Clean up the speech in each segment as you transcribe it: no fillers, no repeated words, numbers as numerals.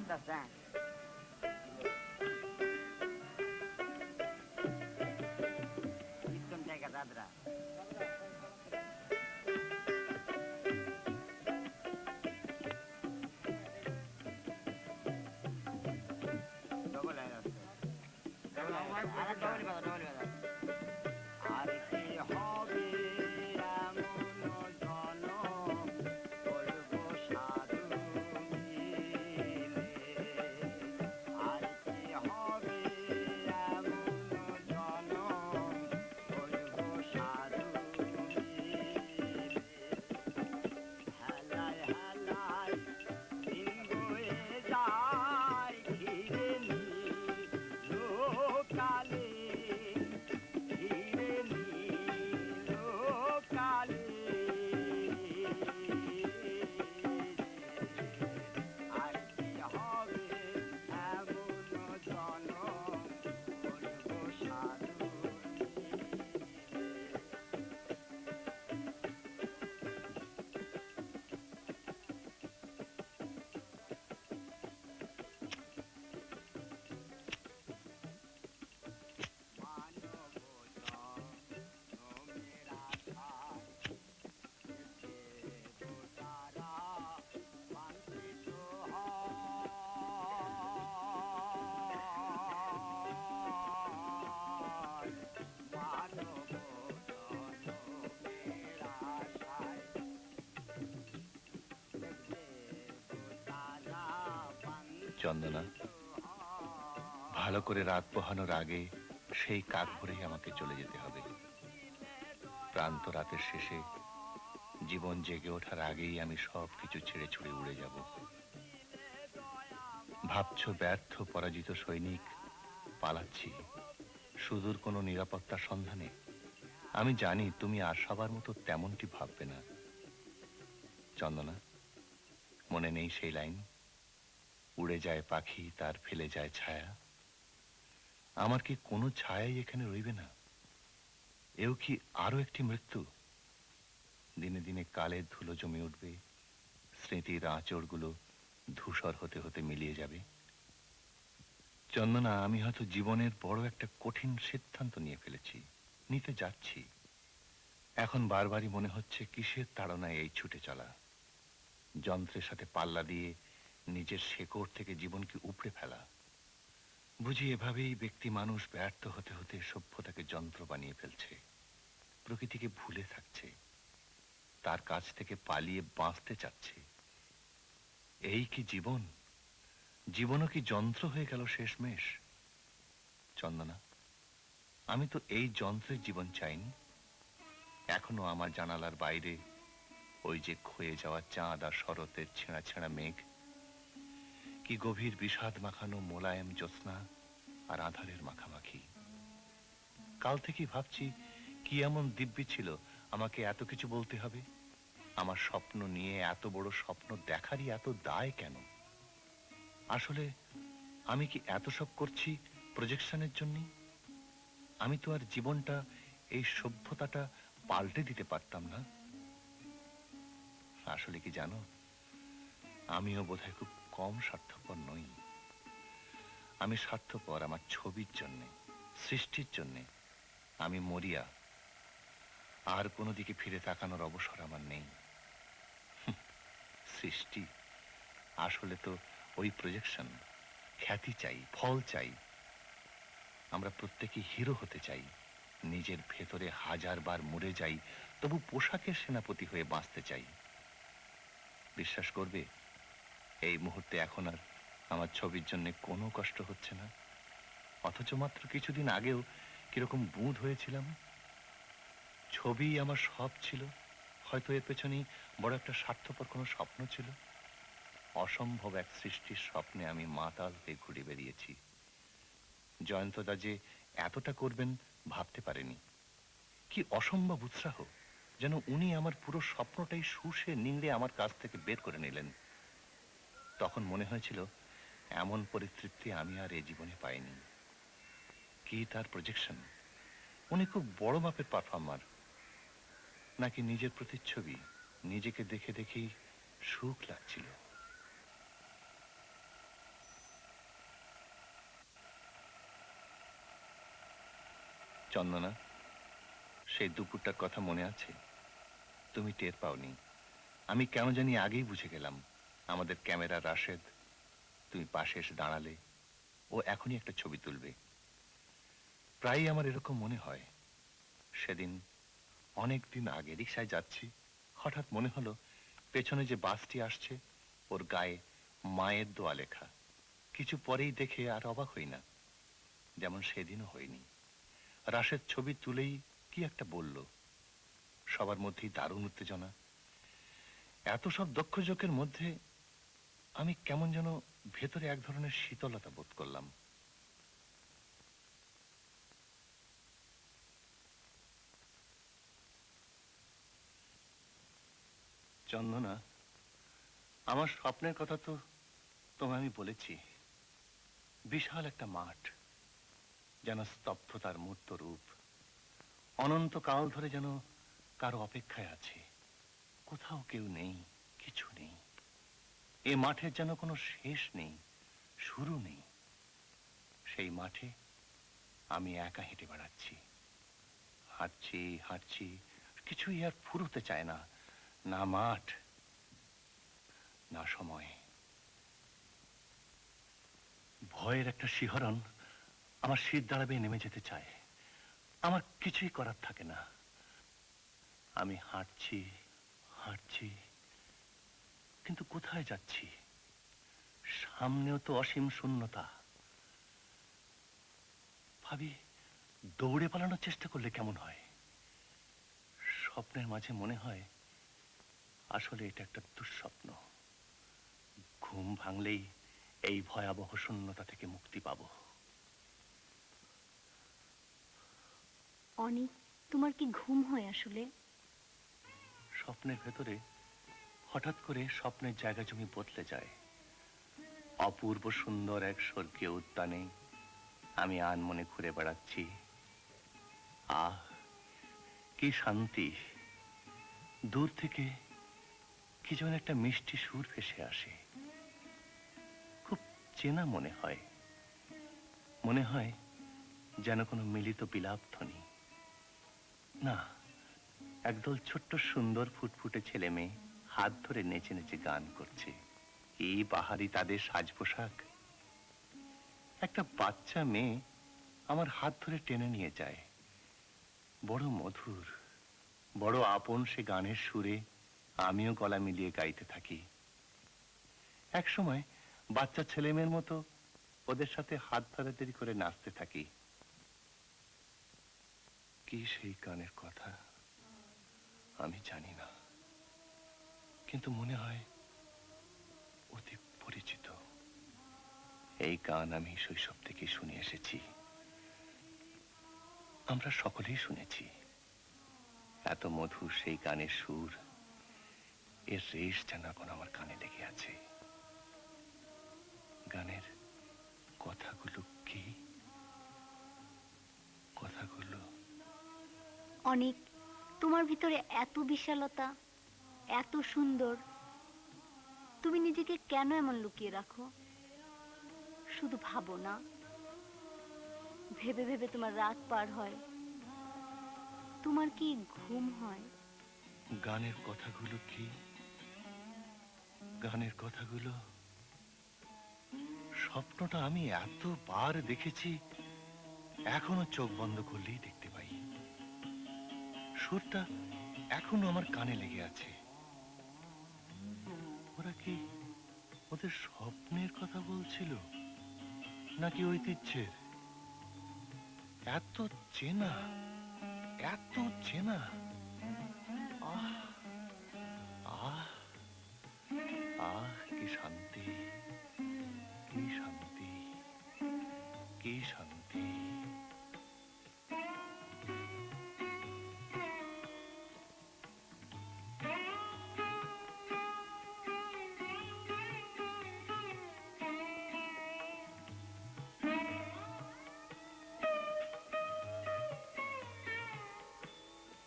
করতেছে। কোন জায়গা দাদরা? আর কি হবে এমন জনম বলবো সাধু মিলে, আর কি হবে এমন জনম বলবো সাধু মিলে, হেলায় হেলায় দিন বয়ে যায় ঘিরে লোকালে, ঘিরে লোকালে, আর কি হবে এমন জনম বলবো সাধু চন্দনা, ভালো করে রাত পোহানোর আগে সেই কাক ভরেই আমাকে চলে যেতে হবে। প্রান্ত রাতের শেষে জীবন জেগে ওঠার আগেই আমি সব কিছু ছেড়ে ছুড়ে উড়ে যাব। ভাবছ ব্যর্থ পরাজিত সৈনিক পালাচ্ছি সুদূর কোনো নিরাপত্তার সন্ধানে। আমি জানি তুমি আর সবার মতো তেমনটি ভাববে না। চন্দনা, মনে নেই সেই লাইন, উড়ে যায় পাখি তার ফেলে যায় ছায়া? আমার কি কোনো ছায়াই এখানে রইবে না? এও কি আরো একটি মৃত্যু? দিনে দিনে কালের ধুলো জমে উঠবে, স্মৃতির আঁচড়গুলো ধূসর হতে হতে মিলিয়ে যাবে। চন্দনা, আমি হয়তো জীবনের বড় একটা কঠিন সিদ্ধান্ত নিয়ে ফেলেছি, নিতে যাচ্ছি। এখন বারবারই মনে হচ্ছে কিসের তাড়নায় এই ছুটে চলা, যন্ত্রের সাথে পাল্লা দিয়ে নিজের শেকড় থেকে জীবনকে উপড়ে ফেলা। বুঝি এভাবেই ব্যক্তি মানুষ ব্যর্থ হতে হতে সভ্যতাকে যন্ত্র বানিয়ে ফেলছে, প্রকৃতিকে ভুলে থাকছে, তার কাছ থেকে পালিয়ে বাঁচতে চাচ্ছে। এই কি জীবন? জীবনও কি যন্ত্র হয়ে গেল শেষমেশ? চন্দনা, আমি তো এই যন্ত্রের জীবন চাইনি। এখনো আমার জানালার বাইরে ওই যে ক্ষয়ে যাওয়া চাঁদ আর শরতের ছেঁড়া ছেঁড়া মেঘ, কি গভীর বিষাদ মাখানো মোলায়েম জ্যোৎস্না আর আধারের মাখামাখি। কাল থেকেই ভাবছি কি এমন দিব্যি ছিল আমাকে এত কিছু বলতে হবে। আমার স্বপ্ন নিয়ে এত বড় স্বপ্ন দেখারই এত দায় কেন? আসলে আমি কি এত সব করছি প্রজেকশনের জন্য? আমি তো আর জীবনটা, এই সভ্যতাটা পাল্টে দিতে পারতাম না। আসলে কি জানো, আমিও বোধহয় খুব কম স্বার্থপর নই। আমি স্বার্থপর আমার ছবির জন্যে, সৃষ্টির জন্যে। আমি মরিয়া, আর কোনো দিকে ফিরে তাকানোর অবসর আমার নেই। সৃষ্টি আসলে তো ওই প্রজেকশন। খ্যাতি চাই, ফল চাই। আমরা প্রত্যেকে হিরো হতে চাই, নিজের ভেতরে হাজার বার মরে যাই, তবু পোশাকের সেনাপতি হয়ে বাঁচতে চাই। বিশ্বাস করবে, এই মুহূর্তে এখন আর আমার ছবির জন্য কোনো কষ্ট হচ্ছে না, অথচ মাত্র কিছুদিন আগেও কিরকম বুঁদ হয়েছিলাম। ছবি আমার সব ছিল, হয়তো এর পেছনেই বড় একটা স্বার্থপর কোনো স্বপ্ন ছিল। অসম্ভব এক সৃষ্টির স্বপ্নে আমি মাতাল হয়ে ঘুরে বেরিয়েছি। জয়ন্তদা যে এতটা করবেন ভাবতে পারেনি। কি অসম্ভব উৎসাহ, যেন উনি আমার পুরো স্বপ্নটাই শুষে নিংড়ে আমার কাছ থেকে বের করে নিলেন। তখন মনে হয়েছিল এমন পরিতৃপ্তি আমি আর এ জীবনে পাইনি। কি তার প্রজেকশন! উনি খুব বড় মাপের পারফর্মার, নাকি নিজের প্রতিচ্ছবি নিজেকে দেখে দেখেই সুখ লাগছিল। চন্দনা, সেই দুপুরটার কথা মনে আছে? তুমি টের পাওনি। আমি কেন জানি আগেই বুঝে গেলাম আমাদের ক্যামেরা রাশেদ। তুমি পাশে এসে দাঁড়ালে, ও এখনই একটা ছবি তুলবে। প্রায়ই আমার এরকম মনে হয়। সেদিন অনেক দিন আগে রিকশায় যাচ্ছি, হঠাৎ মনে হলো পেছনে যে বাসটি আসছে ওর গায়ে মায়ের দোয়া লেখা। কিছু পরেই দেখে আর অবাক হই না, যেমন সেদিনও হয়নি। রাশেদ ছবি তুলেই কি একটা বলল। সবার মধ্যেই দারুণ উত্তেজনা। এত সব দক্ষ যোগের মধ্যে আমি কেমন যেন ভেতরে এক ধরনের শীতলতা বোধ করলাম। চন্দনা, আমার স্বপ্নের কথা তো তোমায় আমি বলেছি। বিশাল একটা মাঠ, যেন স্তব্ধতার মূর্ত রূপ, অনন্তকাল ধরে যেন কারো অপেক্ষায় আছে। কোথাও কেউ নেই, কিছু নেই। এ মাঠের যেন কোনো শেষ নেই, শুরু নেই। সেই মাঠে আমি একা হেঁটে বেড়াচ্ছি, হাঁটছি হাঁটছি, কিছুই আর ফুরোতে চায় না, না মাঠ না সময়। ভয়ের একটা শিহরণ আমার শীত দাঁড়াবে নেমে যেতে চায়। আমার কিছুই করার থাকে না। আমি হাঁটছি হাঁটছি, কিন্তু কোথায় যাচ্ছি? সামনেও তো অসীম শূন্যতা। ভাবি, দৌড়ে পালানোর চেষ্টা করলে কেমন হয়? স্বপ্নের মাঝে মনে হয় আসলে এটা একটা দুঃস্বপ্ন। ঘুম ভাঙলেই এই ভয়াবহ শূন্যতা থেকে মুক্তি পাবো। অনিক, তোমার কি ঘুম হয় আসলে? স্বপ্নের ভেতরে হঠাৎ করে স্বপ্নের জায়গা জমি বদলে যায়। অপূর্ব সুন্দর এক স্বর্গীয় উদ্যানে আমি আনমনে ঘুরে বেড়াচ্ছি। আহ, কি শান্তি! দূর থেকে কি যেন একটা মিষ্টি সুর ভেসে আসে। খুব চেনা মনে হয়। মনে হয় যেন কোনো মিলিত বিলাপ ধ্বনি। না, একদল ছোট্ট সুন্দর ফুটফুটে ছেলে মেয়ে হাত ধরে নেচে নেচে গান করছে। এই বাহারি তাদের সাজ পোশাক। একটা বাচ্চা মেয়ে আমার হাত ধরে টেনে নিয়ে যায়। বড় মধুর, বড় আপন সে গানের সুরে আমিও গলা মিলিয়ে গাইতে থাকি। এক সময় বাচ্চা ছেলে মেয়ের মতো ওদের সাথে হাত ধরাধরি করে নাচতে থাকি। কি সেই গানের কথা আমি জানি না, কিন্তু মনে হয় অতি পরিচিত। এই গান আমি শৈশব থেকে শুনে এসেছি। আমরা সকলেই শুনেছি। এত মধুর সেই গানের সুর, এর রেশ যেন এখন আমার কানে লেগে আছে। গানের কথাগুলো কি? কথাগুলো অনিক, তোমার ভিতরে এত বিশালতা, এত সুন্দর, তুমি নিজেকে কেন এমন লুকিয়ে রাখো? শুধু ভাবো না, ভেবে ভেবে তোমার রাত পার হয়। তোমার কি ঘুম হয়? গানের কথাগুলো কি? গানের কথাগুলো, স্বপ্নটা আমি এতবার দেখেছি, এখনো চোখ বন্ধ করলেই দেখতে পাই। সুরটা এখনো আমার কানে লেগে আছে। ওরা কি ওদের স্বপ্নের কথা বলছিল, নাকি ঐতিহ্যের? এত চেনা, এত চেনা। আহ আহ আহ, কি শান্তি, কি শান্তি, কি শান্তি!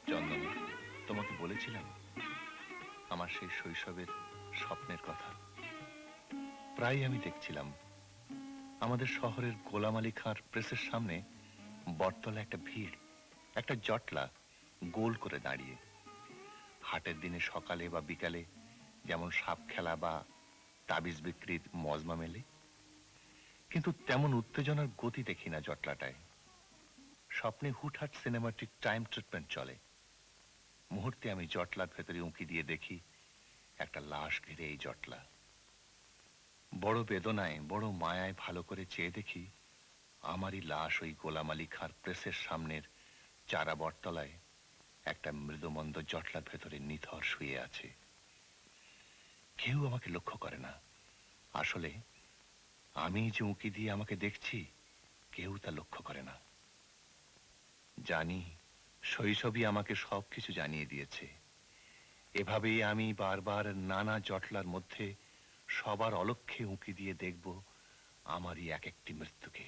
চন্দনা, তোমাকে বলেছিলাম আমার সেই শৈশবের স্বপ্নের কথা। প্রায় আমি দেখছিলাম আমাদের শহরের গোলাম আলী খাঁর প্রেসের সামনে বটতলা একটা ভিড়। একটা জটলা গোল করে দাঁড়িয়ে। হাটের দিনে সকালে বা বিকালে যেমন সাপ খেলা বা তাবিজ বিক্রির মজমা মেলে, কিন্তু তেমন উত্তেজনার গতি দেখি না জটলাটায়। স্বপ্নে হুটহাট সিনেমাটিক টাইম ট্রিটমেন্ট চলে। মুহূর্তে আমি জটলার ভেতরে উঁকি দিয়ে দেখি একটা লাশ ঘিরে এই জটলা। বড় বেদনায়, বড় মায়ায় ভালো করে চেয়ে দেখি আমারই লাশ ওই গোলাম আলী খাঁর প্রেসের সামনের চারা বটতলায় একটা মৃদুমন্দ জটলার ভেতরে নিথর শুয়ে আছে। কেউ আমাকে লক্ষ্য করে না। আসলে আমি যে উঁকি দিয়ে আমাকে দেখছি, কেউ তা লক্ষ্য করে না। জানি শৈশবই আমাকে সবকিছু জানিয়ে দিয়েছে। এভাবেই আমি বারবার নানা জটলার মধ্যে সবার অলক্ষ্যে উঁকি দিয়ে দেখব আমারই এক একটি মৃত্যুকে।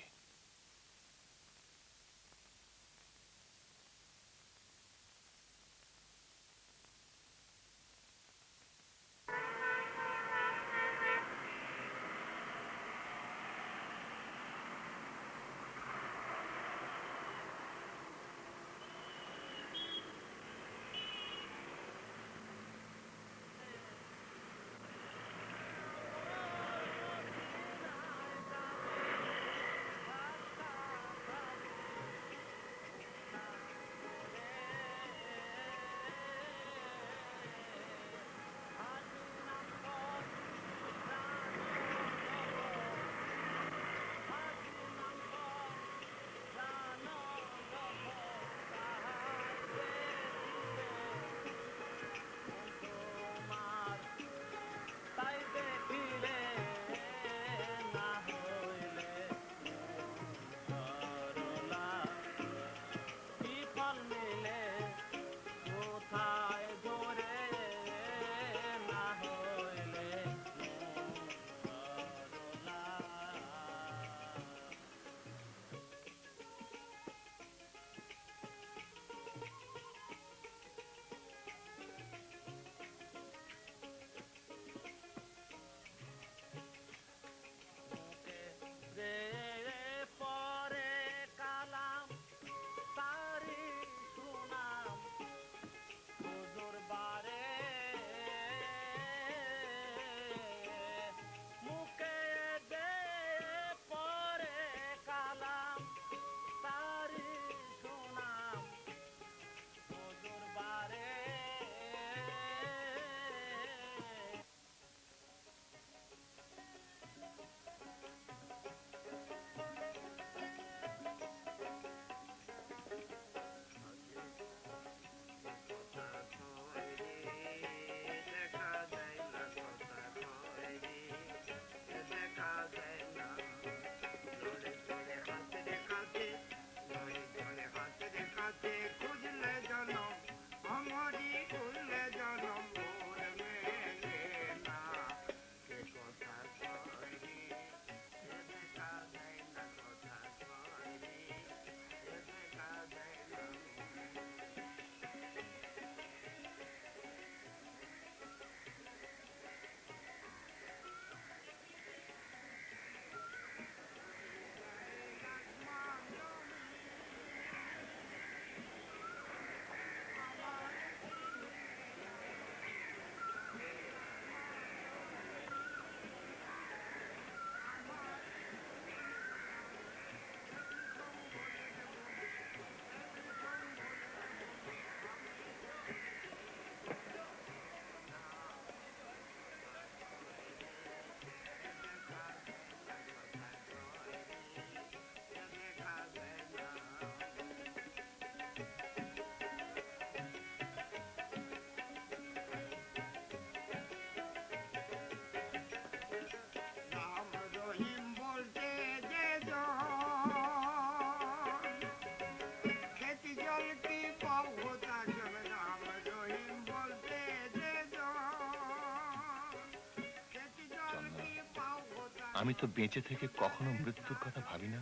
আমি তো বেঁচে থেকে কখনো মৃত্যুর কথা ভাবি না।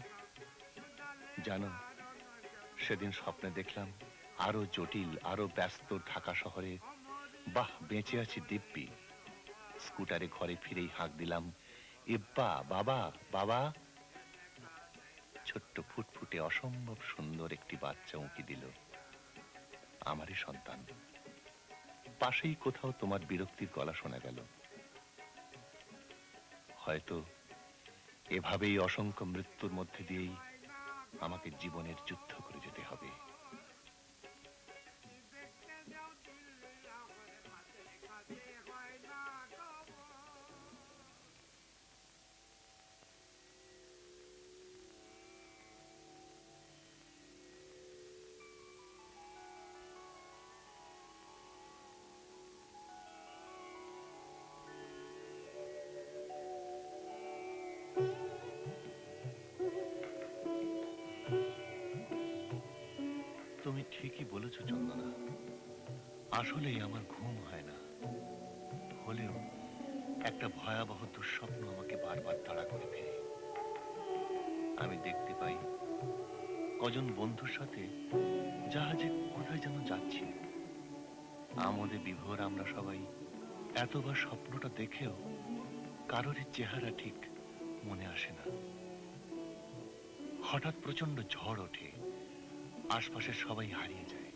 জানো, সেদিন স্বপ্নে দেখলাম আরো জটিল, আরো ব্যস্ত ঢাকা শহরে বাহ বেঁচে আছি দিব্যি। স্কুটারে ঘরে ফিরেই হাঁক দিলাম, ইব্বা, বাবা, বাবা। ছোট্ট ফুটফুটে অসম্ভব সুন্দর একটি বাচ্চা উঁকি দিল। আমারই সন্তান। পাশেই কোথাও তোমার বিরক্তির গলা শোনা গেল। হয়তো এভাবেই অসংখ্য মৃত্যুর মধ্যে দিয়েই আমাকে জীবনের যুদ্ধ করে যেতে হবে। তুমি ঠিকই বলেছ চন্দনা, আসলেই আমার ঘুম হয় না। হলেও একটা ভয়াবহ দুঃস্বপ্ন আমাকে বারবার তাড়া করে ফিরে। আমি দেখতে পাই কজন বন্ধুর সাথে জাহাজে কোথায় যেন যাচ্ছি। আমোদে বিভোর আমরা সবাই এতবার স্বপ্নটা দেখেও কারোরই চেহারা ঠিক মনে আসে না। হঠাৎ প্রচন্ড ঝড় ওঠে, আশপাশের সবাই হারিয়ে যায়।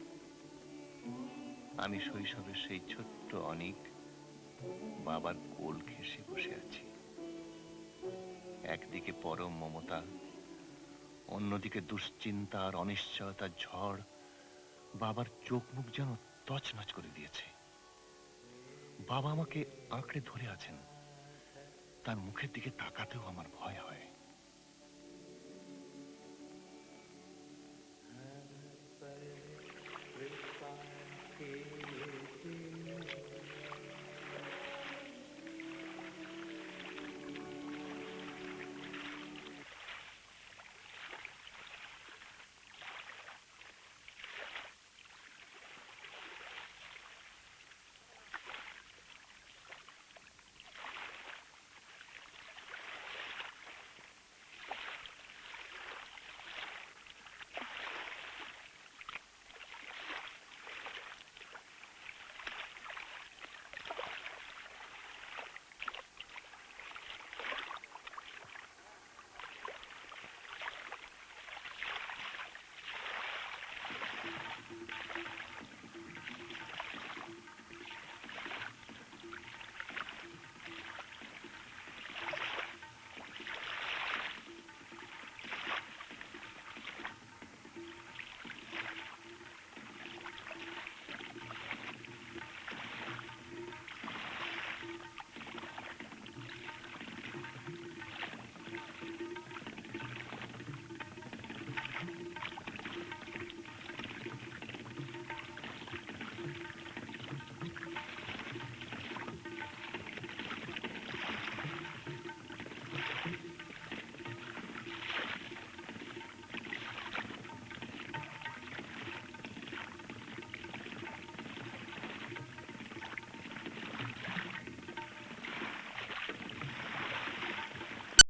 আমি শৈশবের সেই ছোট্ট অনিক বাবার কোল ঘেঁষে বসে আছি। একদিকে পরম মমতা, অন্যদিকে দুশ্চিন্তা আর অনিশ্চয়তার ঝড় বাবার চোখ মুখ যেন তছনছ করে দিয়েছে। বাবা আমাকে আঁকড়ে ধরে আছেন, তার মুখের দিকে তাকাতেও আমার ভয় হয়।